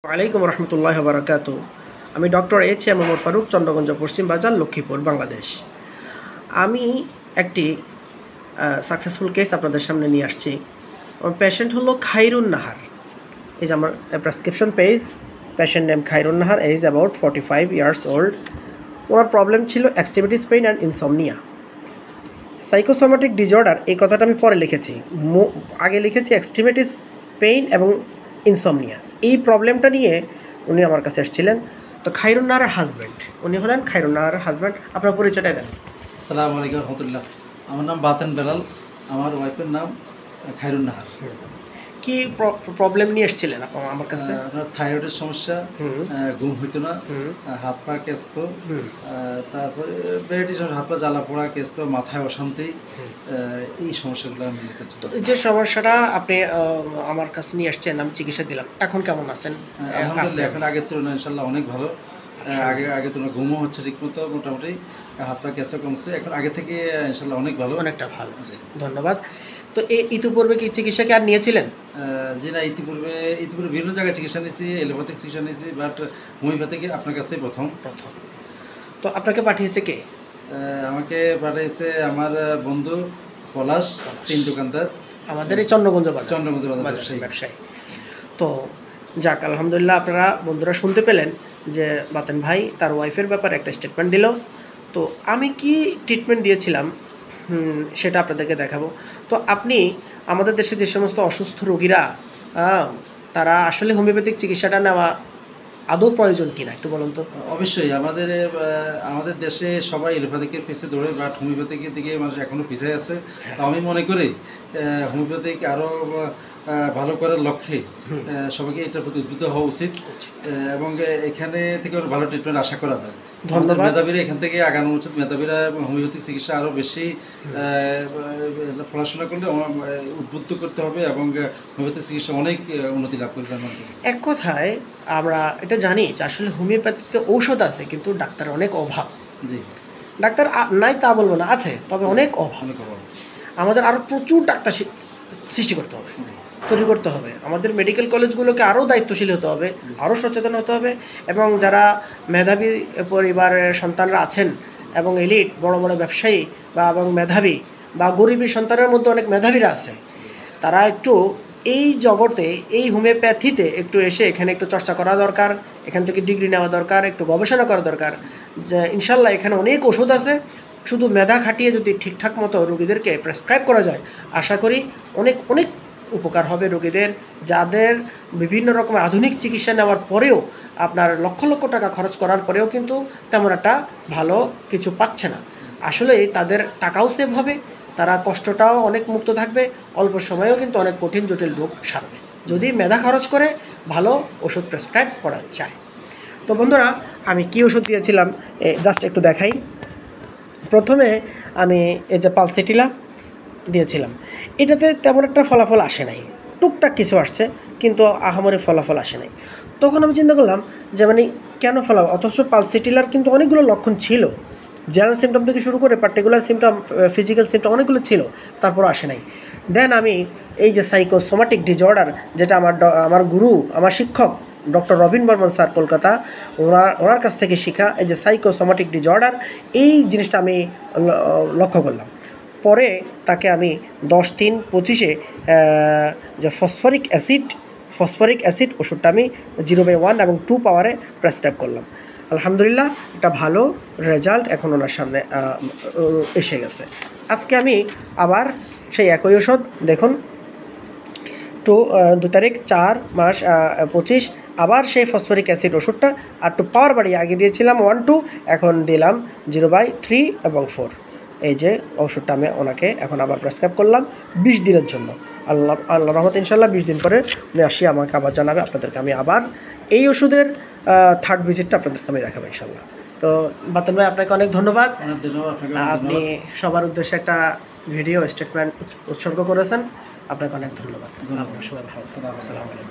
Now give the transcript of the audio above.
ওয়ালাইকুম রহমতুল্লাহ বারাকাতু। আমি ডক্টর এইচ.এম. ওমর ফারুক, চন্দ্রগঞ্জ পশ্চিম বাজার, লক্ষ্মীপুর, বাংলাদেশ। আমি একটি সাকসেসফুল কেস আপনাদের সামনে নিয়ে আসছি। আমার পেশেন্ট হলো খাইরুন নাহার। এই যে আমার prescription page, patient name Khairun Nahar, age about 45 years old. ওনার প্রবলেম ছিল extremities pain and insomnia. Psychosomatic disorder এই কথাটা আমি পরে লিখেছি, আগে লিখেছি এক্সট্রিমিটিস পেইন এবং ইনসমনিয়া। এই প্রবলেমটা নিয়ে উনি আমার কাছে এসেছিলেন। তো খাইরুন নাহারের হাজব্যান্ড, উনি হলেন খাইরুন নাহারের হাজব্যান্ড। আপনার পরিচয়টা দেন। আসসালামু আলাইকুম রহমতুল্লাহ। আমার নাম বাতেন বেলাল, আমার ওয়াইফের নাম খাইরুন নাহার। কি প্রবলেম নিয়ে এসেছিলেন আপনার আমার কাছে? আপনার থাইরয়েডের সমস্যা, ঘুম হইতো না, হাত পা কেস্ত, তারপরে ভ্যারাইটি হাত পা জ্বালা পোড়া কেস্ত, মাথায় অশান্তি, এই সমস্যাগুলো আমি নিতে চাই। তো যে সমস্যাটা আপনি আমার কাছে নিয়ে এসেছেন, আমি চিকিৎসা দিলাম, এখন কেমন আছেন? আলহামদুলিল্লাহ, এখন আগের তুলনায় ইনশাল্লাহ অনেক ভালো। আগে তুলনায় ঘুমও হচ্ছে ঠিকমতো, মোটামুটি হাত পা কেঁচা কমছে, এখন আগে থেকে ইনশাল্লাহ অনেক ভালো, অনেকটা ভালো আছে। ধন্যবাদ। তো ইতিপূর্বে কি চিকিৎসা কি আর নিয়েছিলেন? জি না, ইতিপূর্বে বিভিন্ন জায়গায় চিকিৎসা নিয়েছি, এলোপ্যাথিক চিকিৎসা নিয়েছি, বাট হোমিওপ্যাথিক আপনার কাছে প্রথম। তো আপনাকে পাঠিয়েছে কে? আমাকে পাঠিয়েছে আমার বন্ধু পলাশ, তিন দোকানদার, আমাদের এই চন্দ্রগঞ্জ বাজার ব্যবসায়ী। তো যাক, আলহামদুলিল্লাহ, আপনারা বন্ধুরা শুনতে পেলেন যে বাতেন ভাই তার ওয়াইফের ব্যাপারে একটা স্টেটমেন্ট দিল। তো আমি কি ট্রিটমেন্ট দিয়েছিলাম সেটা আপনাদেরকে দেখাবো। তো আপনি আমাদের দেশে যে সমস্ত অসুস্থ রোগীরা, তারা আসলে হোমিওপ্যাথিক চিকিৎসাটা নেওয়া আদৌ প্রয়োজন কিনা একটু বলুন তো। অবশ্যই আমাদের দেশে সবাই এলোপ্যাথিকের পিছিয়ে দৌড়ে, বাট হোমিওপ্যাথিকের দিকে মানুষ এখনও পিছিয়ে আছে। তো আমি মনে করি হোমিওপ্যাথিক আরও ভালো করার লক্ষ্যে সবাইকে এটার প্রতি উদ্বুদ্ধ হওয়া উচিত, এবং এখানে থেকে ভালো ট্রিটমেন্ট আশা করা যায়। ধন্যবাদ। মেধাবীরা এখান থেকে আগানো উচিত। মেধাবীরা হোমিওপ্যাথিক চিকিৎসা আরও বেশি পড়াশোনা করলে উদ্বুদ্ধ করতে হবে, এবং হোমিওপ্যাথিক চিকিৎসা অনেক উন্নতি লাভ করবে। এক কথায় আমরা এটা জানি যে আসলে হোমিওপ্যাথিতে ঔষধ আছে, কিন্তু ডাক্তার অনেক অভাব। জি, ডাক্তার নাই তা বলবো না, আছে, তবে অনেক অভাব। আমাদের আরও প্রচুর ডাক্তার সৃষ্টি করতে হবে, তৈরি করতে হবে। আমাদের মেডিকেল কলেজগুলোকে আরও দায়িত্বশীল হতে হবে, আরও সচেতন হতে হবে, এবং যারা মেধাবী পরিবারের সন্তানরা আছেন এবং এলিট বড় বড় ব্যবসায়ী এবং মেধাবী বা গরিবের সন্তানের মধ্যে অনেক মেধাবীরা আছে, তারা একটু এই জগতে, এই হোমিওপ্যাথিতে একটু এসে এখানে একটু চর্চা করা দরকার, এখান থেকে ডিগ্রি নেওয়া দরকার, একটু গবেষণা করা দরকার। যে ইনশাল্লাহ এখানে অনেক ওষুধ আছে, শুধু মেধা খাটিয়ে যদি ঠিকঠাক মতো রোগীদেরকে প্রেসক্রাইব করা যায়, আশা করি অনেক অনেক উপকার হবে রোগীদের, যাদের বিভিন্ন রকমের আধুনিক চিকিৎসা নেওয়ার পরেও, আপনার লক্ষ লক্ষ টাকা খরচ করার পরেও কিন্তু তেমন একটা ভালো কিছু পাচ্ছে না। আসলে তাদের টাকাও সেভ হবে, তারা কষ্টটাও অনেক মুক্ত থাকবে, অল্প সময়েও কিন্তু অনেক কঠিন জটিল রোগ সারবে যদি মেধা খরচ করে ভালো ওষুধ প্রেসক্রাইব করা যায়। তো বন্ধুরা, আমি কি ওষুধ দিয়েছিলাম জাস্ট একটু দেখাই। প্রথমে আমি এই যে পালসেটিলা দিয়েছিলাম, এটাতে তেমন একটা ফলাফল আসে নাই, টুকটাক কিছু আসছে, কিন্তু আহামরি ফলাফল আসে নাই। তখন আমি চিন্তা করলাম যে মানে কেন ফলাফল, অথচ পালসেটিলার কিন্তু অনেকগুলো লক্ষণ ছিল, জেনারেল সিমটম থেকে শুরু করে পার্টিকুলার সিমটম, ফিজিক্যাল সিমটম অনেকগুলো ছিল, তারপর আসে নাই। দেন আমি এই যে সাইকোসোম্যাটিক ডিজঅর্ডার, যেটা আমার গুরু, আমার শিক্ষক ডক্টর রবিন বর্মন স্যার, কলকাতা, ওনার কাছ থেকে শেখা এই যে সাইকোসোম্যাটিক ডিজঅর্ডার, এই জিনিসটা আমি লক্ষ্য করলাম। পরে তাকে আমি 10-3-25 যে ফসফরিক অ্যাসিড ওষুধটা আমি 0/1 এবং 2 পাওয়ারে প্রেসক্রাইব করলাম। আলহামদুলিল্লাহ, এটা ভালো রেজাল্ট এখন ওনার সামনে এসে গেছে। আজকে আমি আবার সেই একই ওষুধ, দেখুন 2 তারিখ 4/5/25, আবার সেই ফসফরিক অ্যাসিড ওষুধটা আর একটু পাওয়ার বাড়িয়ে আগে দিয়েছিলাম 1-2, এখন দিলাম 0/3 এবং 4। এই যে ওষুধটা আমি ওনাকে এখন আবার প্রেসক্রাইব করলাম 20 দিনের জন্য। আল্লাহ রহমত, ইনশাল্লাহ 20 দিন পরে উনি আসি আমাকে আবার জানাবে, আপনাদেরকে আমি আবার এই ওষুধের থার্ড ভিজিটটা আপনাদেরকে আমি দেখাবো ইনশাল্লাহ। তো বাতেন ভাই, আপনাকে অনেক ধন্যবাদ। আপনি সবার উদ্দেশ্যে একটা ভিডিও স্টেটমেন্ট উৎসর্গ করেছেন, আপনাকে অনেক ধন্যবাদ। সবাই ভালো, আসসালামু আলাইকুম।